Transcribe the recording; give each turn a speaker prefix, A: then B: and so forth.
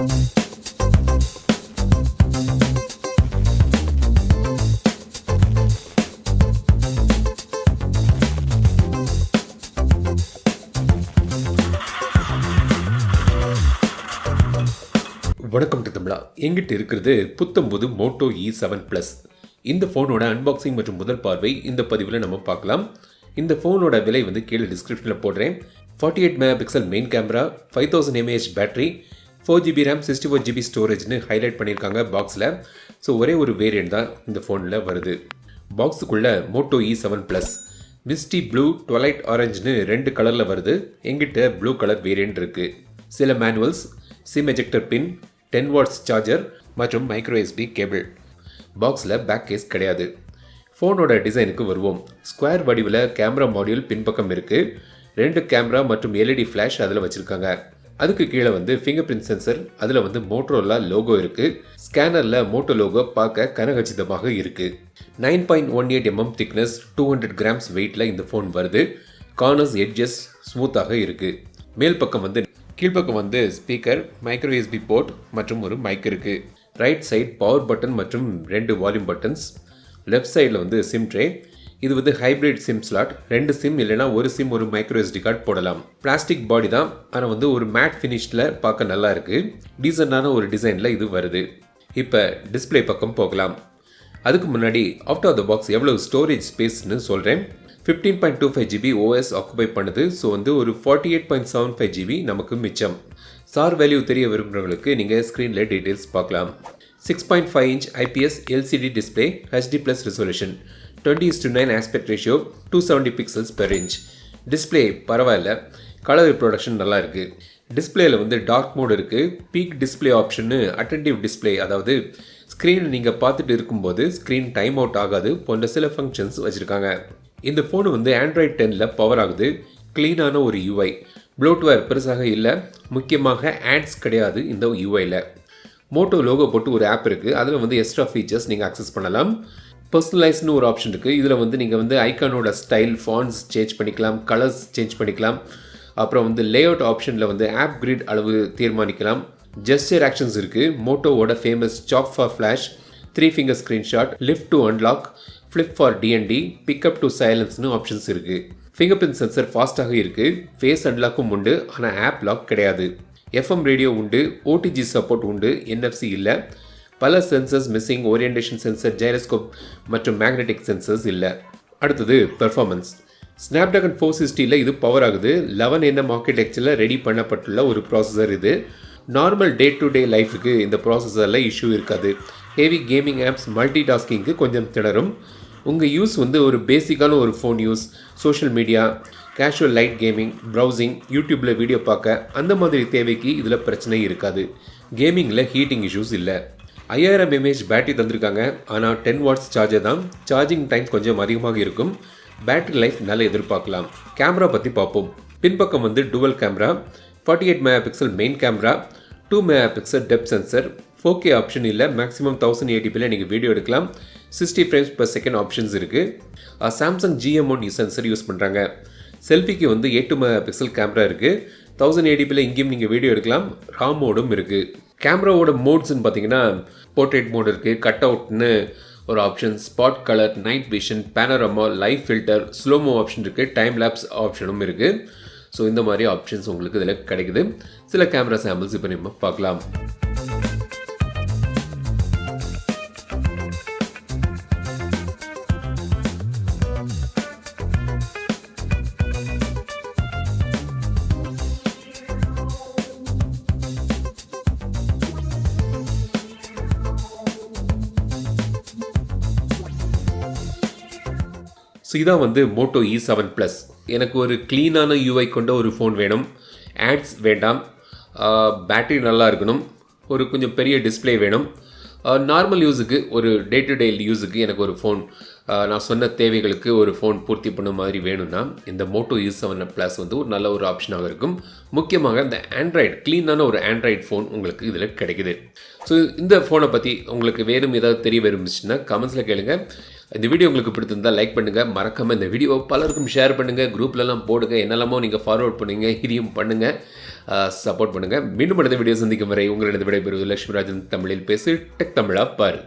A: வணக்கம் தமிழா. எங்கிட்ட இருக்கிறது புத்தம்புது Moto E7 Plus. இந்த ஃபோனோட அன்பாக்சிங் மற்றும் முதல் பார்வை இந்த பதிவில் நம்ம பார்க்கலாம். இந்த ஃபோனோட விலை கீழே டிஸ்கிரிப்ஷனில் போடுறேன். 48 megapixel main camera, 5000 mAh battery, 4GB RAM, 64GB ஸ்டோரேஜ்னு ஹைலைட் பண்ணியிருக்காங்க பாக்ஸில். ஸோ ஒரே ஒரு வேரியண்ட் தான் இந்த ஃபோனில் வருது. பாக்ஸுக்குள்ளே Moto E7 Plus மிஸ்டி ப்ளூ, ட்வலைட் ஆரஞ்சுன்னு 2 கலரில் வருது. எங்கிட்ட ப்ளூ கலர் வேரியண்ட் இருக்குது. சில மேனுவல்ஸ், சிம் எஜெக்டர் பின், 10 watts சார்ஜர் மற்றும் மைக்ரோ USB கேபிள். பாக்ஸில் பேக் கேஸ் கிடையாது. ஃபோனோட டிசைனுக்கு வருவோம். ஸ்கொயர் வடிவில் கேமரா மாடியூல் பின்பக்கம் இருக்குது. 2 கேமரா மற்றும் LED ஃப்ளாஷ் அதில் வச்சுருக்காங்க. அதுக்கு கீழே ஃபிங்கர் பிரிண்ட் சென்சர், அதில் மோட்டோரோலா லோகோ இருக்குது. ஸ்கேனரில் மோட்டோ லோகோ பார்க்க கனகச்சிதமாக இருக்குது. 9.18 mm திக்னஸ், 200 grams வெயிட்டில் இந்த ஃபோன் வருது. கார்னர்ஸ் எட்ஜஸ் ஸ்மூத்தாக இருக்குது. மேல் பக்கம் கீழ்ப்பக்கம் ஸ்பீக்கர், மைக்ரோ USB போர்ட் மற்றும் ஒரு மைக் இருக்குது. ரைட் சைட் பவர் பட்டன் மற்றும் 2 வால்யூம் பட்டன்ஸ். லெஃப்ட் சைடில் சிம் ட்ரே. இது ஹைப்ரிட் சிம் ஸ்லாட். 2 சிம் இல்லைனா ஒரு சிம், ஒரு மைக்ரோ SD கார்டு போடலாம். பிளாஸ்டிக் பாடி தான், ஆனால் ஒரு மேட் ஃபினிஷில் பார்க்க நல்லா இருக்குது. டீசெண்டான ஒரு டிசைனில் இது வருது. இப்போ டிஸ்பிளே பக்கம் போகலாம். அதுக்கு முன்னாடி அவுட் ஆஃப் த பாக்ஸ் எவ்வளவு ஸ்டோரேஜ் ஸ்பேஸ்னு சொல்கிறேன். 15.25GB OS ஆக்குபை பண்ணுது. ஸோ ஒரு 48.75GB நமக்கு மிச்சம். சார் வேல்யூ தெரிய விரும்புகிறவங்களுக்கு நீங்கள் ஸ்க்ரீனில் டீட்டெயில்ஸ் பார்க்கலாம். 6.5 inch IPS LCD display, HD+ resolution, 20:9 aspect ratio, 270 pixels per inch. Display பரவாயில்ல, கலர் ரிப்ரொடக்ஷன் நல்லா இருக்குது. டிஸ்பிளேயில் டார்க் மோட் இருக்குது. பீக் டிஸ்பிளே ஆப்ஷன்னு அட்டென்டிவ் டிஸ்பிளே, அதாவது ஸ்க்ரீன் நீங்கள் பார்த்துட்டு இருக்கும்போது ஸ்க்ரீன் டைம் அவுட் ஆகாது போன்ற சில ஃபங்க்ஷன்ஸ் வச்சுருக்காங்க. இந்த ஃபோனு ஆண்ட்ராய்ட் 10ல் பவர் ஆகுது. க்ளீனான ஒரு UI. ப்ளோட்வேர் பெருசாக இல்லை. முக்கியமாக ஆட்ஸ் கிடையாது இந்த UIயில். மோட்டோ லோகோ போட்டு ஒரு ஆப் இருக்குது. அதில் எக்ஸ்ட்ரா ஃபீச்சர்ஸ் நீங்கள் அக்சஸ் பண்ணலாம். பர்சனலைஸ்னு ஒரு ஆப்ஷன் இருக்குது. இதில் நீங்கள் ஐக்கானோட ஸ்டைல், ஃபாண்ட்ஸ் சேஞ்ச் பண்ணிக்கலாம், கலர்ஸ் சேஞ்ச் பண்ணிக்கலாம். அப்புறம் லேஅவுட் ஆப்ஷனில் ஆப் கிரிட் அளவு தீர்மானிக்கலாம். ஜெஸ்டர் ஆக்ஷன்ஸ் இருக்குது. மோட்டோவோட famous chop for flash, 3 finger screenshot, lift to unlock, flip for DND, pick up to சைலன்ஸ்னு ஆப்ஷன்ஸ் இருக்குது. ஃபிங்கர் பிரிண்ட் சென்சர் ஃபாஸ்ட்டாக இருக்குது. ஃபேஸ் அன்லாக்கும் உண்டு, ஆனால் ஆப் லாக் கிடையாது. FM ரேடியோ உண்டு. OTG சப்போர்ட் உண்டு. NFC இல்லை. பல sensors missing. Orientation sensor, gyroscope மற்றும் மேக்னெட்டிக் சென்சர்ஸ் இல்லை. அடுத்தது பெர்ஃபார்மன்ஸ். ஸ்னாப்டிராகன் 460ல் இது பவர் ஆகுது. 11 nm ஆர்கிடெக்சரில் ரெடி பண்ணப்பட்டுள்ள ஒரு ப்ராசஸர் இது. நார்மல் டே டு டே லைஃபுக்கு இந்த ப்ராசஸரில் இஷ்யூ இருக்காது. ஹெவி கேமிங் ஆப்ஸ், மல்டி டாஸ்கிங்க்கு கொஞ்சம் திணறும். உங்கள் யூஸ் ஒரு பேசிக்கான ஒரு phone use, social media, casual light gaming, browsing, யூடியூப்பில் வீடியோ பார்க்க, அந்த மாதிரி தேவைக்கு இதில் பிரச்சனை இருக்காது. கேமிங்கில் ஹீட்டிங் இஷ்யூஸ் இல்லை. 5000 mAh பேட்டரி தந்திருக்காங்க. ஆனால் 10 watts சார்ஜர் தான். சார்ஜிங் டைம் கொஞ்சம் அதிகமாக இருக்கும். பேட்டரி லைஃப் நல்லா எதிர்பார்க்கலாம். கேமரா பற்றி பார்ப்போம். பின்பக்கம் twelve camera, 48 megapixel main camera, 2 megapixel depth sensor, 4K option இல்லை. மேக்ஸிமம் 1080pல நீங்கள் வீடியோ எடுக்கலாம். 60 frames per second ஆப்ஷன்ஸ் இருக்குது. சாம்சங் GM1 சென்சர் யூஸ் பண்ணுறாங்க. செல்ஃபிக்கு 8 மெகாபிக்சல் கேமரா இருக்குது. 1080pல இங்கேயும் நீங்கள் வீடியோ எடுக்கலாம். ராம் மோடும் இருக்குது. கேமராவோட மோட்ஸ்ன்னு பார்த்தீங்கன்னா போர்ட்ரேட் மோட் இருக்குது, கட் அவுட்னு ஒரு option, spot colour, night vision, பேனோரமா, live filter, slo-mo option இருக்குது, டைம் லேப்ஸ் ஆப்ஷனும் இருக்குது. ஸோ இந்த மாதிரி ஆப்ஷன்ஸ் உங்களுக்கு இதில் கிடைக்குது. சில கேமரா சாம்பிள்ஸ் இப்போ நம்ம பார்க்கலாம். ஸோ இதான் Moto E7 Plus. எனக்கு ஒரு க்ளீனான UI கொண்ட ஒரு ஃபோன் வேணும். ஆட்ஸ் வேண்டாம். பேட்டரி நல்லா இருக்கணும். ஒரு கொஞ்சம் பெரிய டிஸ்பிளே வேணும். நார்மல் யூஸுக்கு, ஒரு டே டு டே யூஸுக்கு எனக்கு ஒரு ஃபோன், நான் சொன்ன தேவைகளுக்கு ஒரு ஃபோன் பூர்த்தி பண்ண மாதிரி வேணும்னா இந்த Moto E7 Plus ஒரு நல்ல ஒரு ஆப்ஷனாக இருக்கும். முக்கியமாக இந்த ஆண்ட்ராய்டு, க்ளீனான ஒரு ஆண்ட்ராய்டு ஃபோன் உங்களுக்கு இதில் கிடைக்குது. ஸோ இந்த ஃபோனை பற்றி உங்களுக்கு வேணும் ஏதாவது தெரிய விரும்புச்சுன்னா கமெண்ட்ஸில் கேளுங்க. இந்த வீடியோ உங்களுக்கு பிடித்திருந்தால் லைக் பண்ணுங்கள், மறக்காமல் இந்த வீடியோ பலருக்கும் ஷேர் பண்ணுங்கள், குரூப்லலாம் போடுங்க, என்னெல்லாமோ நீங்கள் ஃபார்வர்ட் பண்ணுங்கள், இதையும் பண்ணுங்கள், சப்போர்ட் பண்ணுங்கள். மீண்டும் அடுத்த வீடியோ சந்திக்கும் வரை உங்களிடம் விடைபெறுவது லட்சுமிராஜன். தமிழில் பேசு, டெக் தமிழா பாரு.